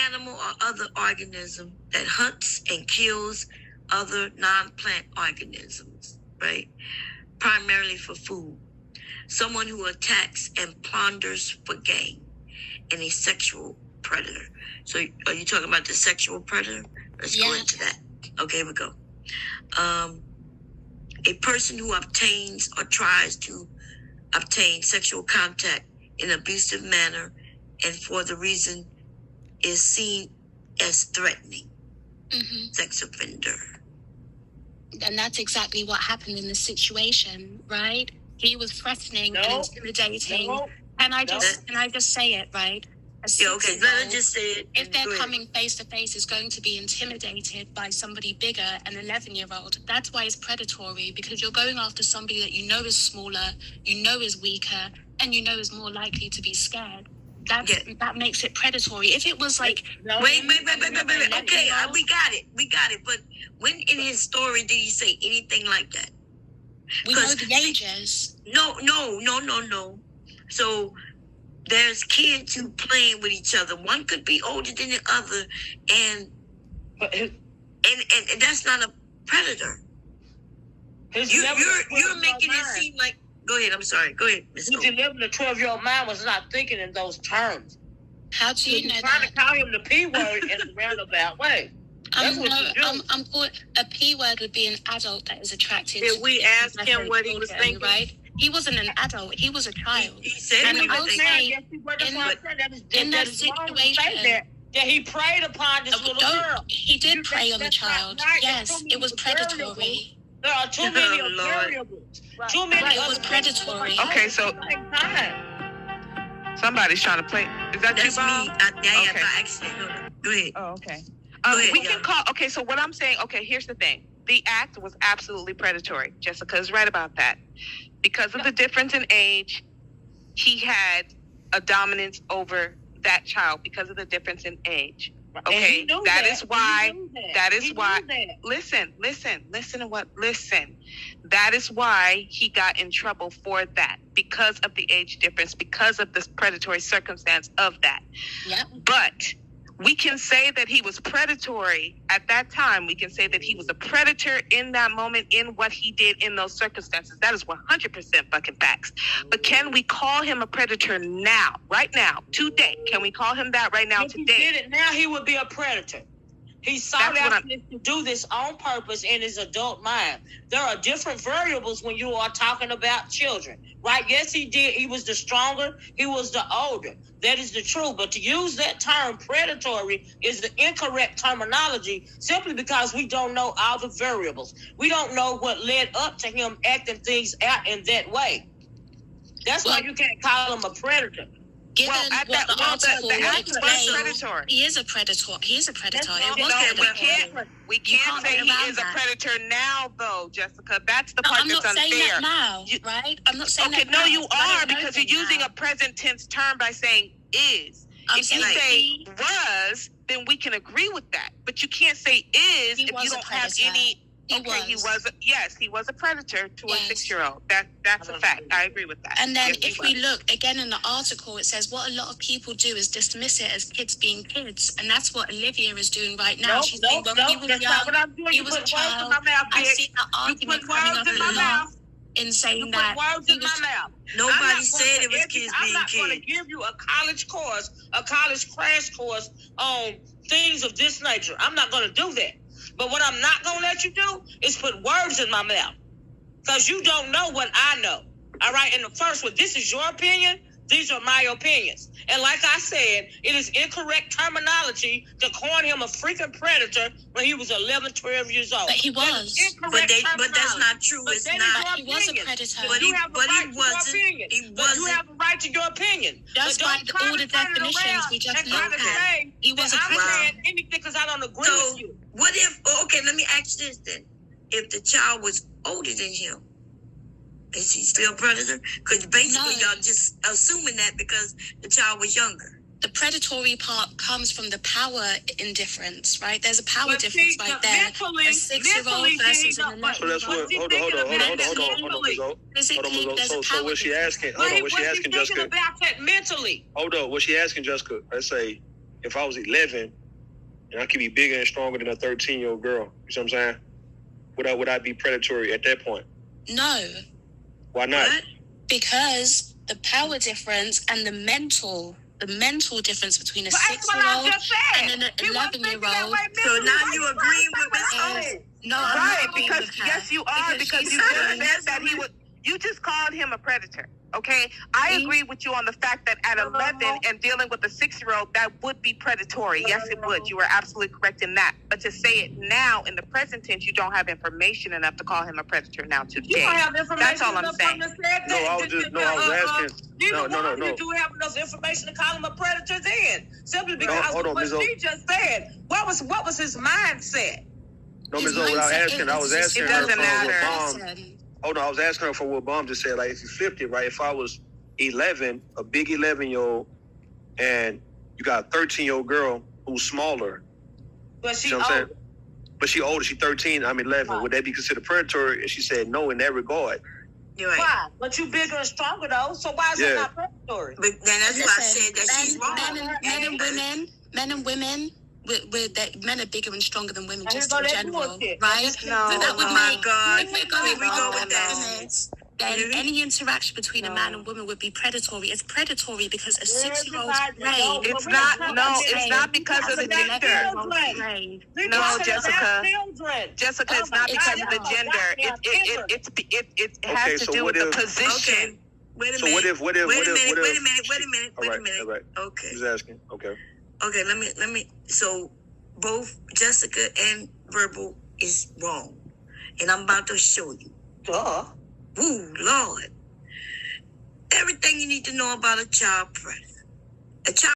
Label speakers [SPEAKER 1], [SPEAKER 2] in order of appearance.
[SPEAKER 1] animal or other organism that hunts and kills other non-plant organisms, right? Primarily for food. Someone who attacks and plunders for gain. And a sexual predator. So are you talking about the sexual predator? Let's go into that. Okay, here we go. A person who obtains or tries to obtain sexual contact in an abusive manner and for the reason is seen as threatening. Sex offender.
[SPEAKER 2] And that's exactly what happened in this situation, right? He was threatening and intimidating. Can I just say it, right?
[SPEAKER 1] Okay, let her just say it.
[SPEAKER 2] If they're coming face to face, is going to be intimidated by somebody bigger, an 11-year-old. That's why it's predatory, because you're going after somebody that you know is smaller, you know is weaker, and you know is more likely to be scared. That makes it predatory. If it was like...
[SPEAKER 1] Wait. Okay, we got it. But when in his story did he say anything like that?
[SPEAKER 2] We know the ages.
[SPEAKER 1] No. So there's kids who playing with each other. One could be older than the other, and that's not a predator. You're making it seem like. Go ahead. I'm sorry. Go ahead, Ms.
[SPEAKER 3] His 11 to 12-year-old mind was not thinking in those terms.
[SPEAKER 2] How do you know that?
[SPEAKER 3] Trying to call him the P word in a roundabout way.
[SPEAKER 2] A P word would be an adult that is attracted.
[SPEAKER 3] Did we ask him what he was thinking?
[SPEAKER 2] Right? He wasn't an adult. He was a child.
[SPEAKER 1] He said
[SPEAKER 2] in that situation,
[SPEAKER 3] that he preyed upon this little girl.
[SPEAKER 2] He did prey on the child. Yes, it was predatory.
[SPEAKER 3] There are too many variables. Too many.
[SPEAKER 2] It was predatory.
[SPEAKER 4] Okay, so somebody's trying to play. Is that
[SPEAKER 1] That's
[SPEAKER 4] you, Bob?
[SPEAKER 1] me. By accident. Go ahead.
[SPEAKER 4] Oh, okay.
[SPEAKER 1] Ahead,
[SPEAKER 4] we can call. Okay, so what I'm saying. Okay, here's the thing. The act was absolutely predatory. Jessica is right about that. Because of the difference in age, he had a dominance over that child because of the difference in age. Okay, that is why. Listen. That is why he got in trouble for that, because of the age difference, because of this predatory circumstance of that.
[SPEAKER 2] Yep.
[SPEAKER 4] But we can say that he was predatory at that time. We can say that he was a predator in that moment, in what he did in those circumstances. That is 100% fucking facts. But can we call him a predator now, right now, today? Can we call him that right now,
[SPEAKER 3] today?
[SPEAKER 4] If he
[SPEAKER 3] did it now, he would be a predator. He sought out to do this on purpose in his adult mind. There are different variables when you are talking about children, right? Yes, he did. He was the stronger. He was the older. That is the truth. But to use that term predatory is the incorrect terminology, simply because we don't know all the variables. We don't know what led up to him acting things out in that way. That's why you can't call him a predator.
[SPEAKER 2] Given what the article
[SPEAKER 4] predatory.
[SPEAKER 2] He is a predator. He is a predator.
[SPEAKER 4] We can't say he is a predator now, though, Jessica. That's the part that's unfair.
[SPEAKER 2] I'm not saying that now, right? I'm not saying that now.
[SPEAKER 4] Okay, no, you are, because you're using a present tense term by saying is. If you say was, then we can agree with that. But you can't say is if you don't have any. He was a predator to a 6-year-old. That's a fact. I agree with that.
[SPEAKER 2] And then if we look again in the article, it says what a lot of people do is dismiss it as kids being kids, and that's what Olivia is doing right now. She's saying when he was young, he was a child. I see that argument coming up a lot in saying that he was.
[SPEAKER 1] Nobody said it was kids being kids.
[SPEAKER 3] I'm not going to give you a college crash course on things of this nature. I'm not going to do that. But what I'm not going to let you do is put words in my mouth, because you don't know what I know. All right? And the first one, this is your opinion. These are my opinions. And like I said, it is incorrect terminology to call him a freaking predator when he was 11, 12 years old.
[SPEAKER 2] But he was.
[SPEAKER 1] But that's not true. It's not.
[SPEAKER 2] He was a predator.
[SPEAKER 1] But he wasn't.
[SPEAKER 3] You have a right to your opinion.
[SPEAKER 2] Just by all the definitions we just looked at. He was a predator.
[SPEAKER 3] I'm saying anything because I don't agree with you.
[SPEAKER 1] What if, okay, let me ask this then. If the child was older than him, is he still a predator? Because basically y'all just assuming that because the child was younger.
[SPEAKER 2] The predatory part comes from the power indifference, right? There's a power difference right there. A 6-year-old versus an 11-year-old.
[SPEAKER 5] So that's what. Hold on. So what she asking? Hold on. What she asking, Jessica?
[SPEAKER 3] About that mentally.
[SPEAKER 5] Hold on. What she asking, Jessica? I say, if I was 11 and I could be bigger and stronger than a 13-year-old girl, you know what I'm saying? Would I be predatory at that point?
[SPEAKER 2] No.
[SPEAKER 5] Why not?
[SPEAKER 1] What?
[SPEAKER 2] Because the power difference and the mental difference between a
[SPEAKER 4] Well, that's what I
[SPEAKER 2] 6-year-old
[SPEAKER 4] just said.
[SPEAKER 2] and an
[SPEAKER 4] He wasn't thinking that
[SPEAKER 2] 11-year-old.
[SPEAKER 4] way
[SPEAKER 1] So
[SPEAKER 4] mentally.
[SPEAKER 1] now
[SPEAKER 4] Why
[SPEAKER 1] you
[SPEAKER 4] you
[SPEAKER 1] agreeing
[SPEAKER 4] trying
[SPEAKER 1] with
[SPEAKER 4] to
[SPEAKER 1] Miss
[SPEAKER 4] say
[SPEAKER 1] O?
[SPEAKER 2] No, I'm
[SPEAKER 4] Right,
[SPEAKER 2] not agreeing
[SPEAKER 4] because
[SPEAKER 2] with her.
[SPEAKER 4] yes, you are, because
[SPEAKER 2] she's
[SPEAKER 4] you just
[SPEAKER 2] saying-
[SPEAKER 4] said that he would. You just called him a predator. Okay, I agree with you on the fact that at 11 and dealing with a 6-year-old, that would be predatory. Yes, it would. You are absolutely correct in that. But to say it now in the present tense, you don't have information enough to call him a predator now today.
[SPEAKER 3] You don't have information.
[SPEAKER 4] That's all I'm
[SPEAKER 3] enough
[SPEAKER 4] saying.
[SPEAKER 3] to understand
[SPEAKER 5] No,
[SPEAKER 3] that.
[SPEAKER 5] I was asking. No.
[SPEAKER 3] You do have enough information to call him a predator then, simply because
[SPEAKER 5] hold
[SPEAKER 3] of
[SPEAKER 5] on,
[SPEAKER 3] what
[SPEAKER 5] Ms. O.
[SPEAKER 3] she just said. What was his mindset?
[SPEAKER 5] No,
[SPEAKER 2] His
[SPEAKER 5] Ms. O, without
[SPEAKER 2] mindset
[SPEAKER 5] asking, I was
[SPEAKER 2] is-
[SPEAKER 5] asking
[SPEAKER 4] It
[SPEAKER 5] her
[SPEAKER 4] doesn't
[SPEAKER 5] for
[SPEAKER 4] matter.
[SPEAKER 5] what Bomb. Hold on, I was asking her for what Bomb just said. Like, if you flipped it, right? If I was 11, a big 11-year-old, and you got a 13-year-old girl who's smaller,
[SPEAKER 3] But she
[SPEAKER 5] you know what I'm
[SPEAKER 3] old.
[SPEAKER 5] saying? But she older, she 13, I'm 11.
[SPEAKER 3] Right.
[SPEAKER 5] Would that be considered predatory? And she said no in that regard.
[SPEAKER 1] You're right.
[SPEAKER 3] Why? But you bigger and stronger though. So why is it
[SPEAKER 5] Yeah.
[SPEAKER 3] not predatory?
[SPEAKER 1] But then that's why I said that she's wrong.
[SPEAKER 2] Men and women, men are bigger and stronger than women,
[SPEAKER 3] And
[SPEAKER 2] just
[SPEAKER 3] here
[SPEAKER 2] in
[SPEAKER 3] go that
[SPEAKER 2] general,
[SPEAKER 3] bullshit.
[SPEAKER 2] right?
[SPEAKER 4] No,
[SPEAKER 2] So that would
[SPEAKER 1] oh my
[SPEAKER 2] make,
[SPEAKER 1] God.
[SPEAKER 2] if we're going
[SPEAKER 1] Here we go with
[SPEAKER 2] on
[SPEAKER 1] that.
[SPEAKER 2] feminists, then any interaction between a man and woman would be predatory. It's predatory because a 6-year-old's brain.
[SPEAKER 4] It's not. No, it's not because of the gender. No, Jessica. Jessica, it's not because of the gender. It has
[SPEAKER 5] Okay,
[SPEAKER 4] to
[SPEAKER 5] so
[SPEAKER 4] do
[SPEAKER 5] what
[SPEAKER 4] with the
[SPEAKER 5] if-
[SPEAKER 4] position.
[SPEAKER 1] Okay. Wait a
[SPEAKER 5] So
[SPEAKER 1] minute.
[SPEAKER 5] what if?
[SPEAKER 1] Wait a minute.
[SPEAKER 5] All right.
[SPEAKER 1] Okay.
[SPEAKER 5] He's asking. Okay.
[SPEAKER 1] Okay, let me. So both Jessica and Verbal is wrong, and I'm about to show you.
[SPEAKER 3] Duh.
[SPEAKER 1] Ooh, Lord! Everything you need to know about a child predator. A child